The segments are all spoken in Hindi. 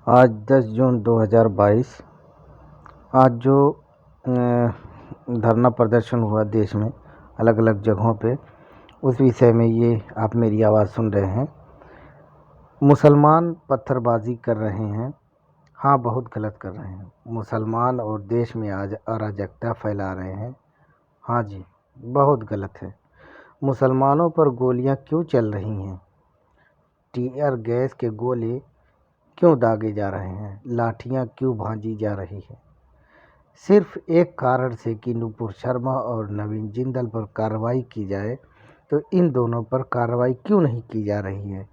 आज 10 जून 2022 आज जो धरना प्रदर्शन हुआ देश में अलग अलग जगहों पे, उस विषय में ये आप मेरी आवाज़ सुन रहे हैं। मुसलमान पत्थरबाजी कर रहे हैं। हाँ, बहुत गलत कर रहे हैं। मुसलमान और देश में आज अराजकता फैला रहे हैं। हाँ जी, बहुत गलत है। मुसलमानों पर गोलियां क्यों चल रही हैं? टीयर गैस के गोले क्यों दागे जा रहे हैं? लाठियां क्यों भांजी जा रही है? सिर्फ एक कारण से कि नुपुर शर्मा और नवीन जिंदल पर कार्रवाई की जाए, तो इन दोनों पर कार्रवाई क्यों नहीं की जा रही है?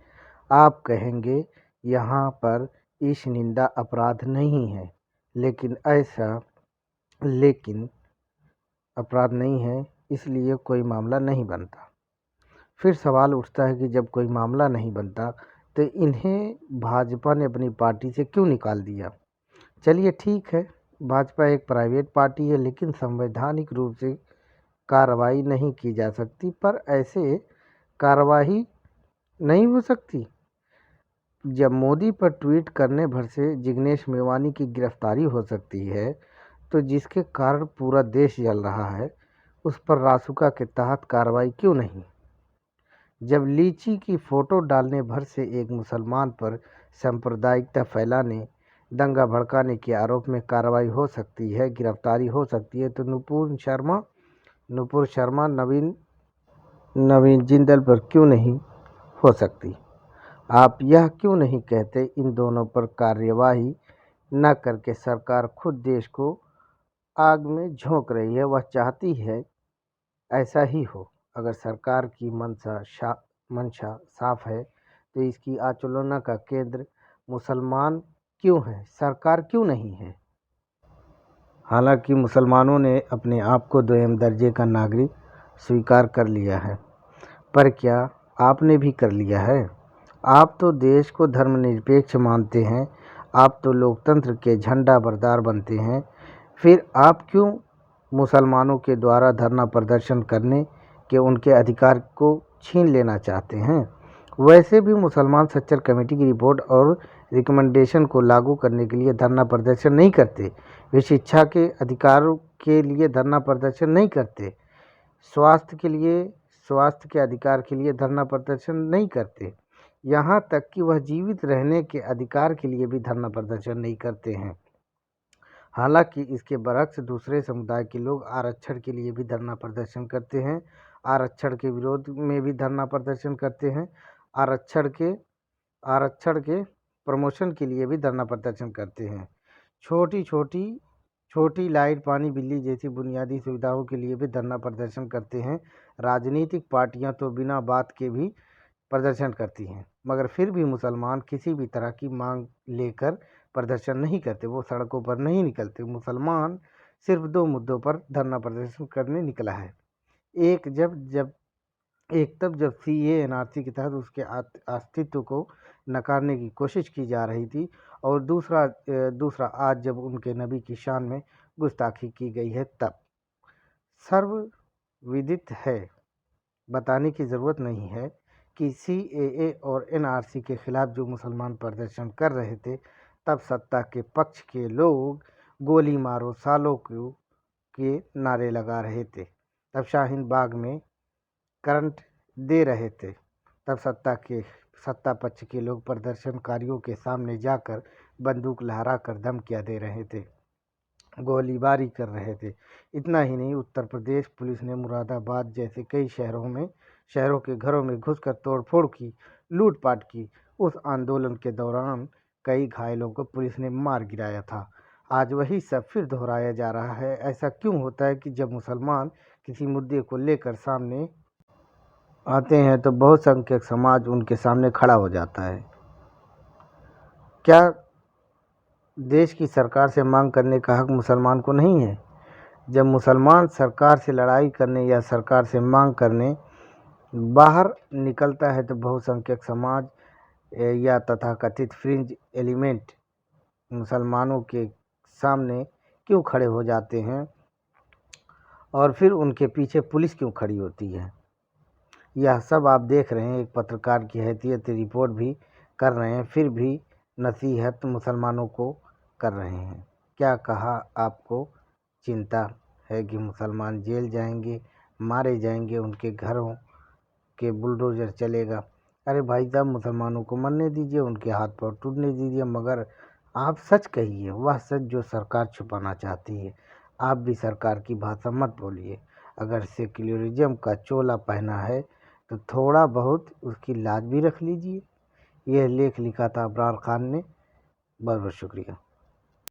आप कहेंगे यहाँ पर ईश निंदा अपराध नहीं है, लेकिन अपराध नहीं है, इसलिए कोई मामला नहीं बनता। फिर सवाल उठता है कि जब कोई मामला नहीं बनता तो इन्हें भाजपा ने अपनी पार्टी से क्यों निकाल दिया? चलिए ठीक है, भाजपा एक प्राइवेट पार्टी है, लेकिन संवैधानिक रूप से कार्रवाई नहीं की जा सकती। पर ऐसे कार्रवाई नहीं हो सकती। जब मोदी पर ट्वीट करने भर से जिग्नेश मेवानी की गिरफ्तारी हो सकती है, तो जिसके कारण पूरा देश जल रहा है, उस पर रासुका के तहत कार्रवाई क्यों नहीं? जब लीची की फ़ोटो डालने भर से एक मुसलमान पर सांप्रदायिकता फैलाने, दंगा भड़काने के आरोप में कार्रवाई हो सकती है, गिरफ्तारी हो सकती है, तो नुपुर शर्मा, नवीन जिंदल पर क्यों नहीं हो सकती? आप यह क्यों नहीं कहते इन दोनों पर कार्यवाही न करके सरकार खुद देश को आग में झोंक रही है? वह चाहती है ऐसा ही हो। अगर सरकार की मंशा साफ है, तो इसकी आलोचना का केंद्र मुसलमान क्यों है, सरकार क्यों नहीं है? हालांकि मुसलमानों ने अपने आप को दोयम दर्जे का नागरिक स्वीकार कर लिया है, पर क्या आपने भी कर लिया है? आप तो देश को धर्मनिरपेक्ष मानते हैं, आप तो लोकतंत्र के झंडा बरदार बनते हैं। फिर आप क्यों मुसलमानों के द्वारा धरना प्रदर्शन करने के उनके अधिकार को छीन लेना चाहते हैं? वैसे भी मुसलमान सच्चर कमेटी की रिपोर्ट और रिकमेंडेशन को लागू करने के लिए धरना प्रदर्शन नहीं करते। वे शिक्षा के अधिकारों के लिए धरना प्रदर्शन नहीं करते। स्वास्थ्य के अधिकार के लिए धरना प्रदर्शन नहीं करते। यहाँ तक कि वह जीवित रहने के अधिकार के लिए भी धरना प्रदर्शन नहीं करते हैं। हालांकि इसके बरक्स दूसरे समुदाय के लोग आरक्षण के लिए भी धरना प्रदर्शन करते हैं, आरक्षण के विरोध में भी धरना प्रदर्शन करते हैं, आरक्षण के प्रमोशन के लिए भी धरना प्रदर्शन करते हैं। छोटी लाइट, पानी, बिजली जैसी बुनियादी सुविधाओं के लिए भी धरना प्रदर्शन करते हैं। राजनीतिक पार्टियां तो बिना बात के भी प्रदर्शन करती हैं, मगर फिर भी मुसलमान किसी भी तरह की मांग लेकर प्रदर्शन नहीं करते, वो सड़कों पर नहीं निकलते। मुसलमान सिर्फ दो मुद्दों पर धरना प्रदर्शन करने निकला है। तब जब सीए एनआरसी के तहत उसके अस्तित्व को नकारने की कोशिश की जा रही थी, और दूसरा आज जब उनके नबी की शान में गुस्ताखी की गई है, तब सर्वविदित है, बताने की ज़रूरत नहीं है कि सीएए और एनआरसी के खिलाफ जो मुसलमान प्रदर्शन कर रहे थे, तब सत्ता के पक्ष के लोग गोली मारो सालों के नारे लगा रहे थे, तब शाहीन बाग में करंट दे रहे थे, तब सत्ता पक्ष के लोग प्रदर्शनकारियों के सामने जाकर बंदूक लहराकर धमकियां दे रहे थे, गोलीबारी कर रहे थे। इतना ही नहीं, उत्तर प्रदेश पुलिस ने मुरादाबाद जैसे कई शहरों के घरों में घुसकर तोड़फोड़ की, लूटपाट की। उस आंदोलन के दौरान कई घायलों को पुलिस ने मार गिराया था। आज वही सब फिर दोहराया जा रहा है। ऐसा क्यों होता है कि जब मुसलमान किसी मुद्दे को लेकर सामने आते हैं, तो बहुसंख्यक समाज उनके सामने खड़ा हो जाता है? क्या देश की सरकार से मांग करने का हक मुसलमान को नहीं है? जब मुसलमान सरकार से लड़ाई करने या सरकार से मांग करने बाहर निकलता है, तो बहुसंख्यक समाज या तथाकथित फ्रिंज एलिमेंट मुसलमानों के सामने क्यों खड़े हो जाते हैं, और फिर उनके पीछे पुलिस क्यों खड़ी होती है? यह सब आप देख रहे हैं। एक पत्रकार की हैसियत से रिपोर्ट भी कर रहे हैं, फिर भी नसीहत मुसलमानों को कर रहे हैं। क्या कहा आपको चिंता है कि मुसलमान जेल जाएंगे, मारे जाएंगे, उनके घरों के बुलडोज़र चलेगा? अरे भाई साहब, मुसलमानों को मरने दीजिए, उनके हाथ पांव टूटने दीजिए, मगर आप सच कहिए, वह सच जो सरकार छुपाना चाहती है। आप भी सरकार की भाषा मत बोलिए। अगर सेक्युलरिज्म का चोला पहना है तो थोड़ा बहुत उसकी लाज भी रख लीजिए। यह लेख लिखा था अबरार खान ने। बहुत बहुत शुक्रिया।